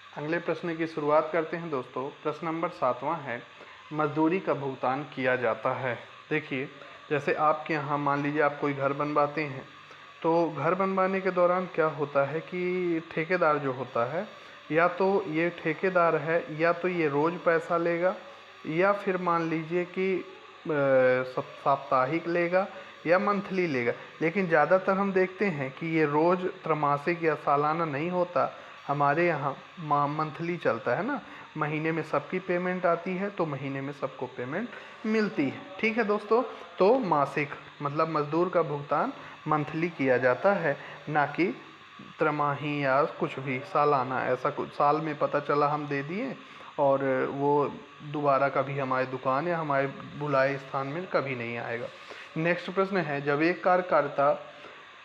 अगले प्रश्न की शुरुआत करते हैं दोस्तों। प्रश्न नंबर 7वां है, मजदूरी का भुगतान किया जाता है। देखिए, जैसे आपके यहाँ मान लीजिए आप कोई घर बनवाते हैं, तो घर बनवाने के दौरान क्या होता है कि ठेकेदार जो होता है, या तो ये ठेकेदार है या तो ये रोज़ पैसा लेगा, या फिर मान लीजिए कि साप्ताहिक लेगा या मंथली लेगा। लेकिन ज़्यादातर हम देखते हैं कि ये रोज़, त्रैमासिक या सालाना नहीं होता, हमारे यहाँ मंथली चलता है ना। महीने में सबकी पेमेंट आती है तो महीने में सबको पेमेंट मिलती है। ठीक है दोस्तों, तो मासिक मतलब मजदूर का भुगतान मंथली किया जाता है, ना कि त्रमाही या कुछ भी सालाना। ऐसा कुछ साल में पता चला हम दे दिए और वो दोबारा कभी हमारी दुकान या हमारे बुलाए स्थान में कभी नहीं आएगा। नेक्स्ट प्रश्न है, जब एक कार्यकर्ता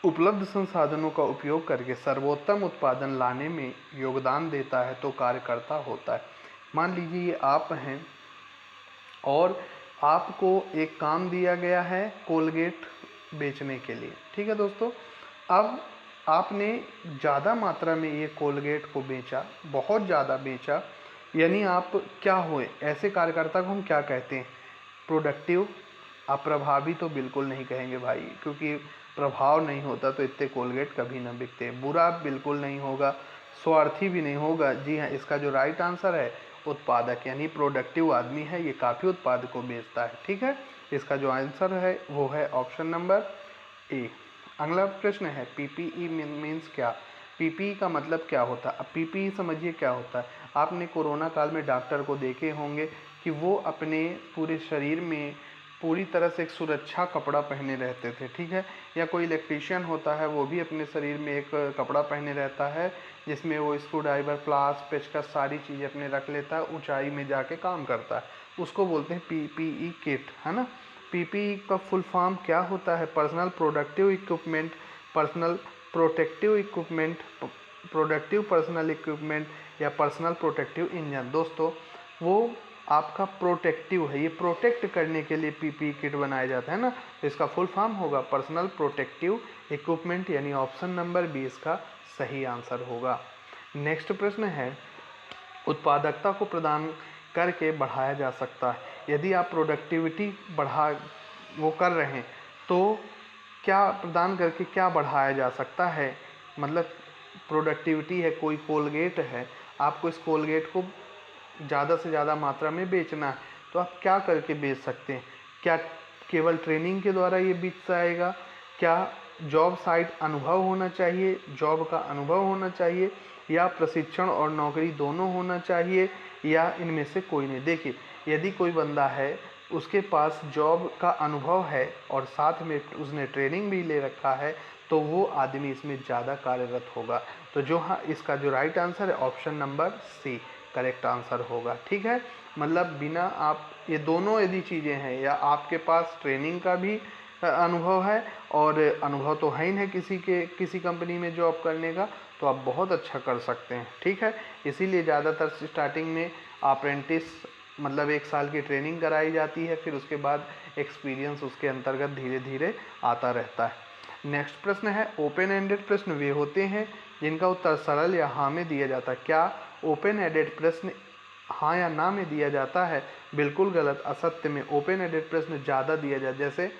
उपलब्ध संसाधनों का उपयोग करके सर्वोत्तम उत्पादन लाने में योगदान देता है तो कार्यकर्ता होता है। मान लीजिए ये आप हैं और आपको एक काम दिया गया है कोलगेट बेचने के लिए। ठीक है दोस्तों, अब आपने ज़्यादा मात्रा में ये कोलगेट को बेचा, बहुत ज़्यादा बेचा, यानी आप क्या हुए, ऐसे कार्यकर्ता को हम क्या कहते हैं? प्रोडक्टिव। आप प्रभावी तो बिल्कुल नहीं कहेंगे भाई, क्योंकि प्रभाव नहीं होता तो इतने कोलगेट कभी ना बिकते। बुरा बिल्कुल नहीं होगा, स्वार्थी भी नहीं होगा। जी हाँ, इसका जो राइट आंसर है उत्पादक, यानी प्रोडक्टिव आदमी है, ये काफ़ी उत्पाद को बेचता है। ठीक है, इसका जो आंसर है वो है ऑप्शन नंबर ए। अगला प्रश्न है, पीपीई मीन्स क्या? पीपीई का मतलब क्या होता है? अब पीपीई समझिए क्या होता है। आपने कोरोना काल में डॉक्टर को देखे होंगे कि वो अपने पूरे शरीर में पूरी तरह से एक सुरक्षा कपड़ा पहने रहते थे। ठीक है, या कोई इलेक्ट्रीशियन होता है वो भी अपने शरीर में एक कपड़ा पहने रहता है जिसमें वो स्क्रू ड्राइवर, प्लास, पेचकस सारी चीज़ें अपने रख लेता है, ऊंचाई में जाके काम करता है। उसको बोलते हैं पीपीई किट, है ना। पीपीई का फुल फॉर्म क्या होता है? Personal productive equipment, personal protective equipment, productive personal equipment या पर्सनल प्रोटेक्टिव इंजन। दोस्तों, वो आपका प्रोटेक्टिव है, ये प्रोटेक्ट करने के लिए पीपीई किट बनाया जाता है ना, तो इसका फुल फॉर्म होगा पर्सनल प्रोटेक्टिव इक्विपमेंट, यानी ऑप्शन नंबर बी इसका सही आंसर होगा। नेक्स्ट प्रश्न है, उत्पादकता को प्रदान करके बढ़ाया जा सकता है। यदि आप प्रोडक्टिविटी वो कर रहे हैं तो क्या प्रदान करके क्या बढ़ाया जा सकता है? मतलब प्रोडक्टिविटी है, कोई कोलगेट है, आपको इस कोलगेट को ज़्यादा से ज़्यादा मात्रा में बेचना है, तो आप क्या करके बेच सकते हैं? क्या केवल ट्रेनिंग के द्वारा ये बिक जाएगा? क्या जॉब साइट अनुभव होना चाहिए, जॉब का अनुभव होना चाहिए, या प्रशिक्षण और नौकरी दोनों होना चाहिए, या इनमें से कोई नहीं? देखिए, यदि कोई बंदा है उसके पास जॉब का अनुभव है और साथ में उसने ट्रेनिंग भी ले रखा है, तो वो आदमी इसमें ज़्यादा कार्यरत होगा। तो जो हाँ, इसका जो राइट आंसर है option number C correct answer होगा। ठीक है, मतलब बिना आप ये दोनों यदि चीज़ें हैं, या आपके पास ट्रेनिंग का भी अनुभव है और अनुभव तो है ही नहीं किसी कंपनी में जॉब करने का, तो आप बहुत अच्छा कर सकते हैं। ठीक है, इसीलिए ज़्यादातर स्टार्टिंग में अप्रेंटिस मतलब 1 साल की ट्रेनिंग कराई जाती है, फिर उसके बाद एक्सपीरियंस उसके अंतर्गत धीरे धीरे आता रहता है। नेक्स्ट प्रश्न है, ओपन एंडेड प्रश्न वे होते हैं जिनका उत्तर सरल या हाँ में दिया जाता है। क्या ओपन एंडेड प्रश्न हाँ या ना में दिया जाता है? बिल्कुल गलत, असत्य में ओपन एंडेड प्रश्न ज़्यादा दिया जाता है। जैसे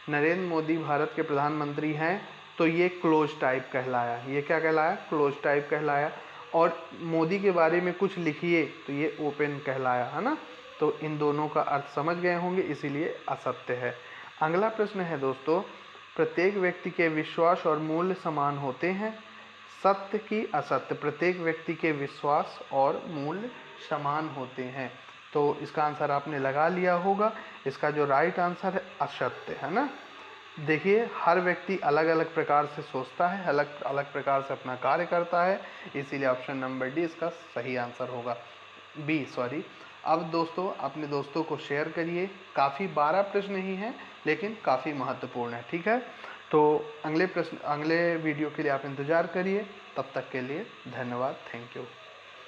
नरेंद्र मोदी भारत के प्रधानमंत्री हैं, तो ये क्लोज टाइप कहलाया। ये क्या कहलाया? क्लोज टाइप कहलाया। और मोदी के बारे में कुछ लिखिए, तो ये ओपन कहलाया, है ना। तो इन दोनों का अर्थ समझ गए होंगे, इसीलिए असत्य है। अगला प्रश्न है दोस्तों, प्रत्येक व्यक्ति के विश्वास और मूल्य समान होते हैं, सत्य की असत्य? प्रत्येक व्यक्ति के विश्वास और मूल्य समान होते हैं, तो इसका आंसर आपने लगा लिया होगा। इसका जो राइट आंसर है असत्य, है ना। देखिए, हर व्यक्ति अलग अलग प्रकार से सोचता है, अलग अलग प्रकार से अपना कार्य करता है, इसीलिए ऑप्शन नंबर डी इसका सही आंसर होगा, बी सॉरी। अब दोस्तों, अपने दोस्तों को शेयर करिए। काफ़ी 12 प्रश्न ही हैं, लेकिन काफ़ी महत्वपूर्ण है। ठीक है, तो अगले वीडियो के लिए आप इंतज़ार करिए। तब तक के लिए धन्यवाद, थैंक यू।